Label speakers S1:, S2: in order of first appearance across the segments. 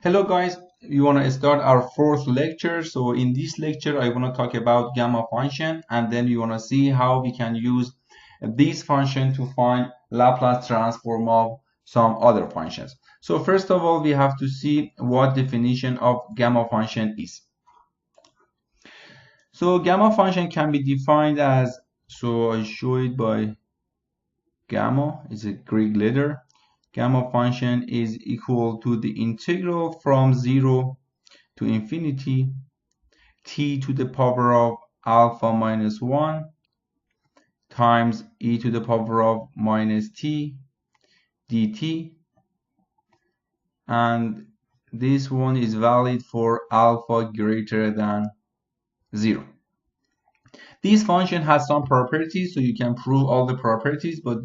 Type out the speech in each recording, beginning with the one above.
S1: Hello guys, we want to start our fourth lecture. So in this lecture, I want to talk about gamma function, and then we want to see how we can use this function to find Laplace transform of some other functions. So first of all, we have to see what definition of gamma function is. So gamma function can be defined as, so I show it by gamma is a Greek letter. Gamma function is equal to the integral from 0 to infinity t to the power of alpha minus 1 times e to the power of minus t dt, and this one is valid for alpha greater than 0. This function has some properties, so you can prove all the properties, but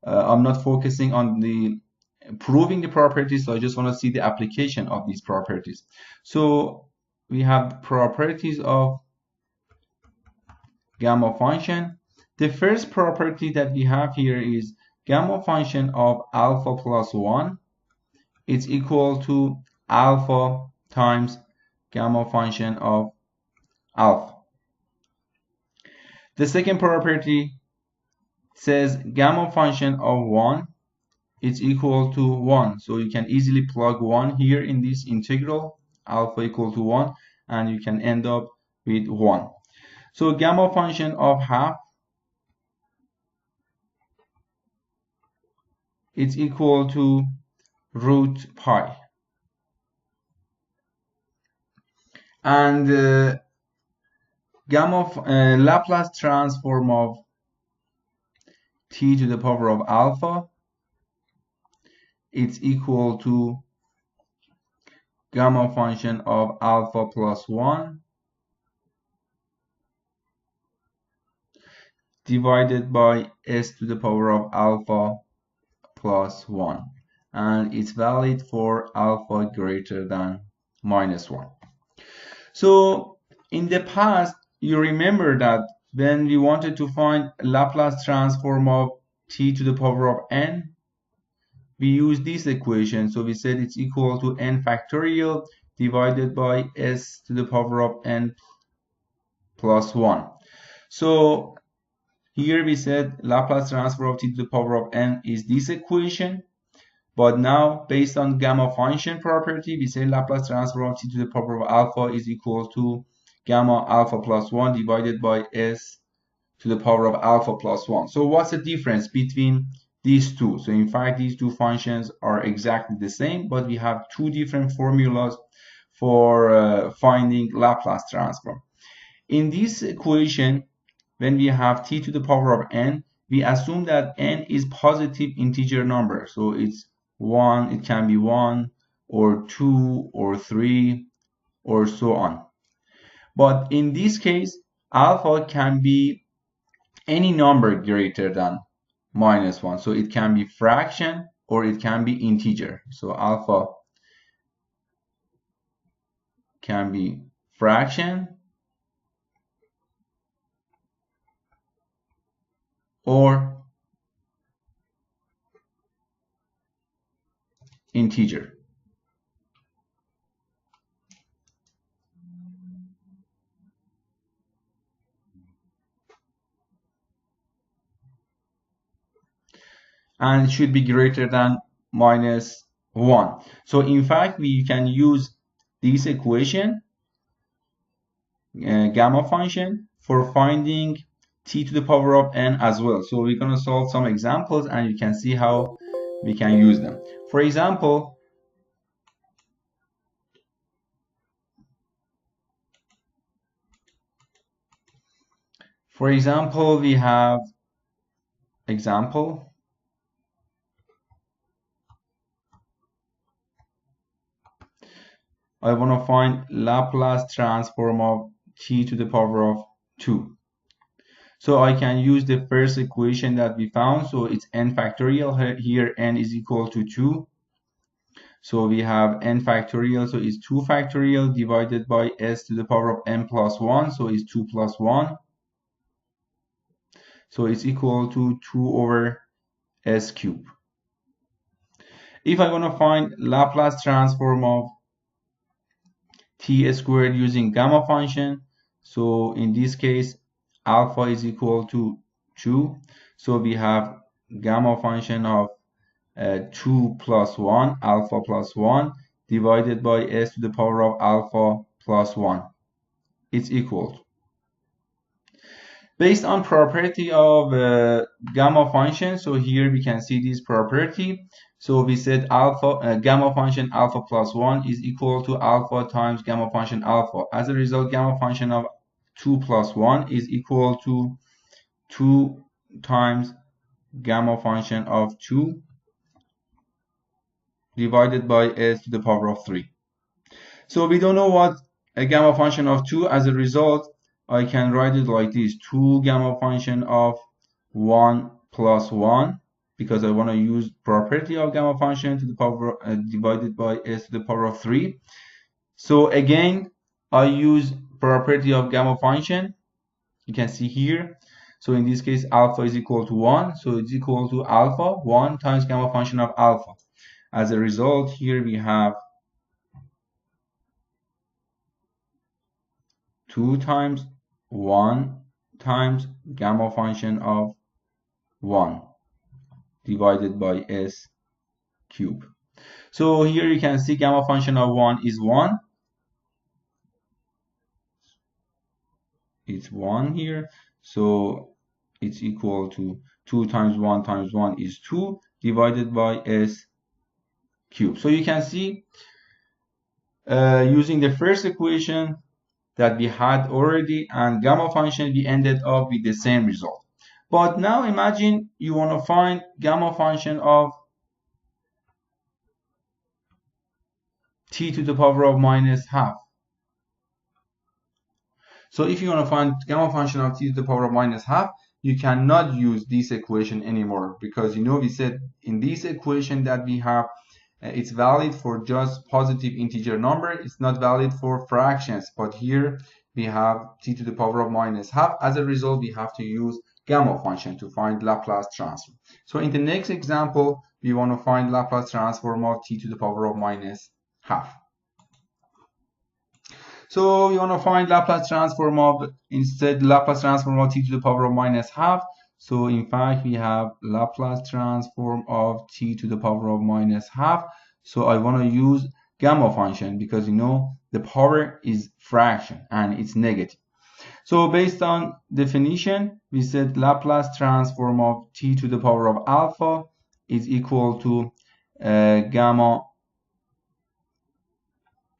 S1: I'm not focusing on the proving the properties, so I just want to see the application of these properties. So we have the properties of gamma function. The first property that we have here is gamma function of alpha plus 1 is equal to alpha times gamma function of alpha. The second property says gamma function of 1 is equal to 1. So you can easily plug 1 here in this integral, alpha equal to 1, and you can end up with 1. So gamma function of half is equal to root pi. And Laplace transform of t to the power of alpha, it's equal to gamma function of alpha plus 1 divided by s to the power of alpha plus 1, and it's valid for alpha greater than minus 1. So in the past, you remember that when we wanted to find Laplace transform of t to the power of n, we used this equation. So we said it's equal to n factorial divided by s to the power of n plus 1. So here we said Laplace transform of t to the power of n is this equation. But now, based on gamma function property, we say Laplace transform of t to the power of alpha is equal to gamma alpha plus 1 divided by s to the power of alpha plus 1. So what's the difference between these two? So in fact, these two functions are exactly the same, but we have two different formulas for finding Laplace transform. In this equation, when we have t to the power of n, we assume that n is positive integer number. So it's 1, it can be 1 or 2 or 3 or so on. But in this case, alpha can be any number greater than minus 1. So it can be fraction or it can be integer. So alpha can be fraction or integer. And it should be greater than minus 1. So in fact, we can use this equation, gamma function, for finding t to the power of n as well. So we're going to solve some examples and you can see how we can use them. For example, we have example. I want to find Laplace transform of t to the power of 2. So I can use the first equation that we found. So it's n factorial. Here n is equal to 2. So we have n factorial. So it's 2 factorial divided by s to the power of n plus 1. So it's 2 plus 1. So it's equal to 2 over s cubed. If I want to find Laplace transform of t squared using gamma function, so in this case alpha is equal to 2, so we have gamma function of 2 plus 1, alpha plus 1, divided by s to the power of alpha plus 1. It's equal to. Based on property of gamma function, so here we can see this property. So we said alpha gamma function alpha plus 1 is equal to alpha times gamma function alpha. As a result, gamma function of 2 plus 1 is equal to 2 times gamma function of 2 divided by s to the power of 3. So we don't know what a gamma function of 2. As a result, I can write it like this: 2 gamma function of 1 plus 1, because I want to use property of gamma function to the power divided by s to the power of 3. So again, I use property of gamma function. You can see here. So in this case, alpha is equal to 1. So it's equal to alpha 1 times gamma function of alpha. As a result, here we have 2 times 1 times gamma function of 1 divided by s cube. So here you can see gamma function of 1 is 1. It's 1 here. So it's equal to 2 times 1 times 1 is 2 divided by s cube. So you can see using the first equation that we had already and gamma function, we ended up with the same result. But now imagine you want to find gamma function of t to the power of minus half. So if you want to find gamma function of t to the power of minus half, you cannot use this equation anymore, because we said in this equation that we have it's valid for just positive integer number. It's not valid for fractions, but here we have t to the power of minus half. As a result, we have to use gamma function to find Laplace transform. So in the next example, we want to find Laplace transform of t to the power of minus half. So we want to find Laplace transform of, instead, Laplace transform of t to the power of minus half. So in fact, we have Laplace transform of t to the power of minus half. So I want to use gamma function because the power is fraction and it's negative. So based on definition, we said Laplace transform of t to the power of alpha is equal to gamma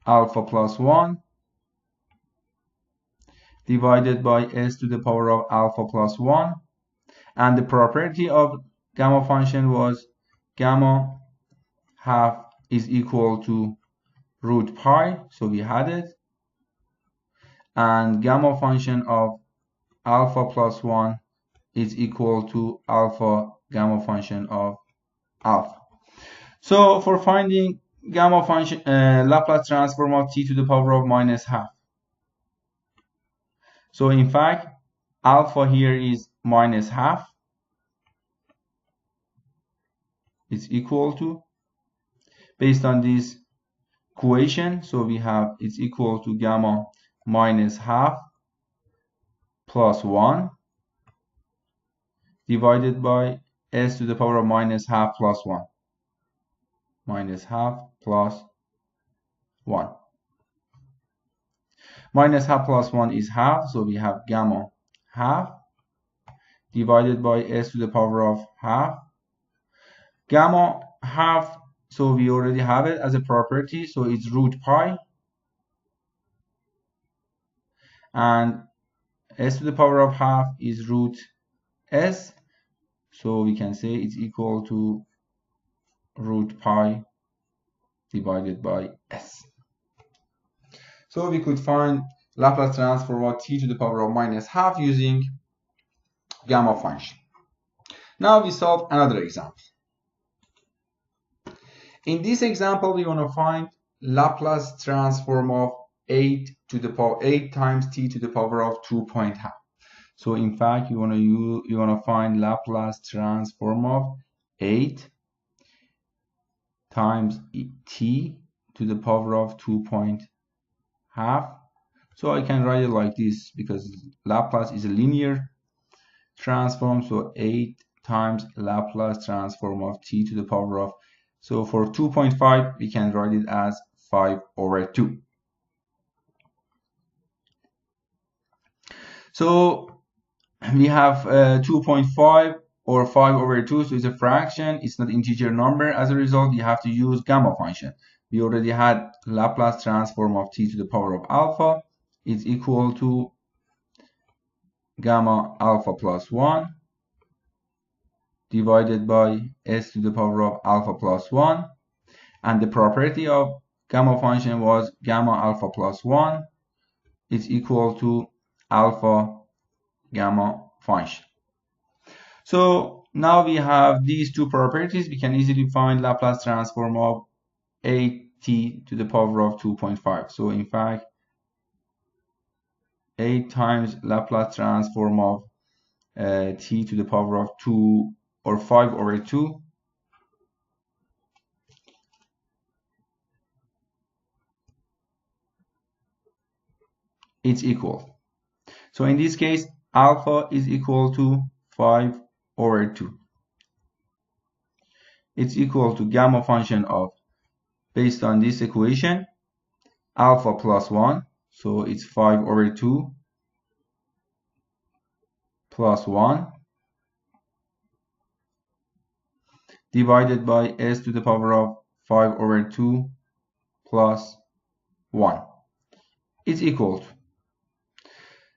S1: alpha plus 1 divided by s to the power of alpha plus 1. And the property of gamma function was gamma half is equal to root pi, so we had it. And gamma function of alpha plus 1 is equal to alpha gamma function of alpha. So for finding gamma function Laplace transform of t to the power of minus half, so in fact alpha here is minus half. It's equal to, based on this equation, so we have it's equal to gamma minus half plus 1 divided by s to the power of minus half plus 1. Minus half plus 1. Minus half plus 1 is half, so we have gamma half divided by s to the power of half. Gamma half, so we already have it as a property, so it's root pi. And s to the power of half is root s, so we can say it's equal to root pi divided by s. So we could find Laplace transform of t to the power of minus half using gamma function. Now we solve another example. In this example, we want to find Laplace transform of 8 times t to the power of 2.5. So in fact, you want to find Laplace transform of 8 times t to the power of 2.5. So I can write it like this because Laplace is a linear transform, so 8 times Laplace transform of t to the power of, so for 2.5 we can write it as 5/2. So we have 2.5 or 5/2, so it's a fraction, it's not integer number. As a result, you have to use gamma function. We already had Laplace transform of t to the power of alpha is equal to gamma alpha plus 1 divided by s to the power of alpha plus 1, and the property of gamma function was gamma alpha plus 1 is equal to alpha gamma function. So now we have these two properties. We can easily find Laplace transform of 8t to the power of 2.5. So in fact, 8 times Laplace transform of t to the power of 2 or 5/2 it's equal. So in this case, alpha is equal to 5/2. It's equal to gamma function of, based on this equation, alpha plus 1. So it's 5/2 plus 1 divided by s to the power of 5/2 plus 1. It's equal to,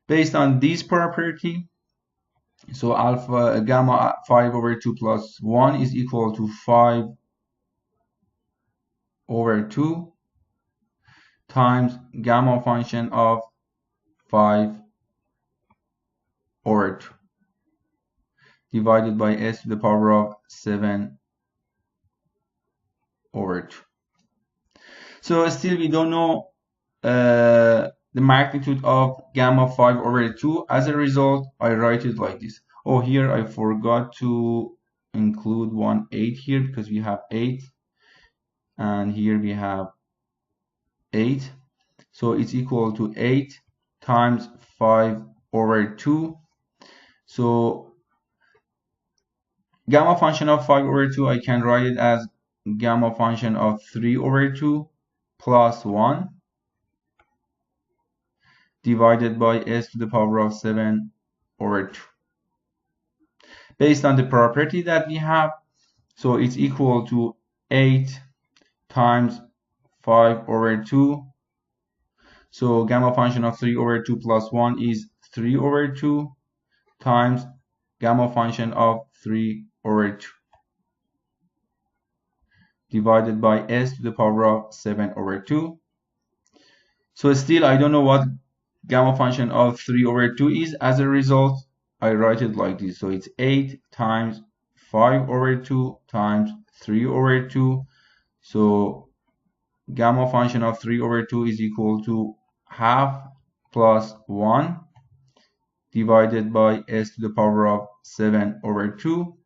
S1: based on this property, so alpha gamma 5/2 plus 1 is equal to 5/2 times gamma function of 5/2 divided by s to the power of 7/2. So still we don't know the magnitude of gamma 5/2. As a result, I write it like this. Oh, here I forgot to include 1/8 here because we have 8, and here we have 8. So it's equal to 8 times 5/2. So gamma function of 5/2, I can write it as gamma function of 3/2 plus 1 divided by s to the power of 7/2. Based on the property that we have, so it's equal to 8 times 5/2. So gamma function of 3/2 plus 1 is 3/2 times gamma function of 3/2 divided by s to the power of 7/2. So still I don't know what gamma function of 3/2 is. As a result, I write it like this. So it's 8 times 5/2 times 3/2. So gamma function of 3/2 is equal to half plus 1 divided by s to the power of 7/2.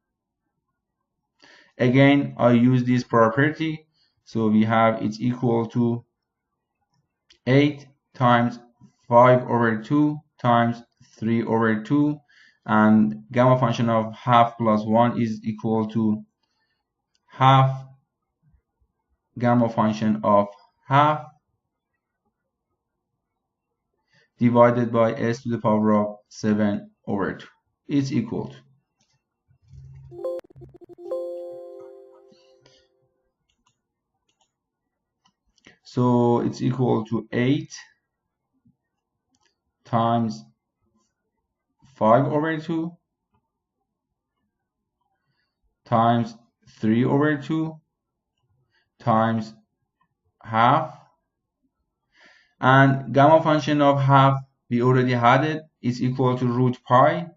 S1: Again, I use this property. So we have it's equal to 8 times 5/2 times 3/2, and gamma function of half plus 1 is equal to half gamma function of half divided by s to the power of 7/2. It's equal to. So it's equal to 8 times 5/2 times 3/2 times half, and gamma function of half, we already had it, is equal to root pi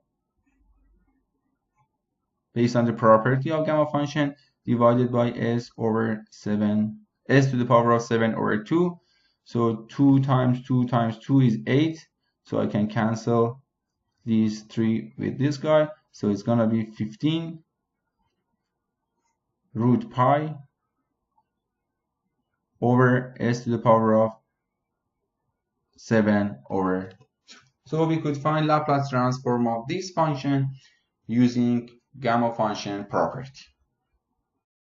S1: based on the property of gamma function divided by s to the power of 7/2. So 2 times 2 times 2 is 8. So I can cancel these 3 with this guy. So it's gonna be 15 root pi over s to the power of 7 over 2. So we could find Laplace transform of this function using gamma function property.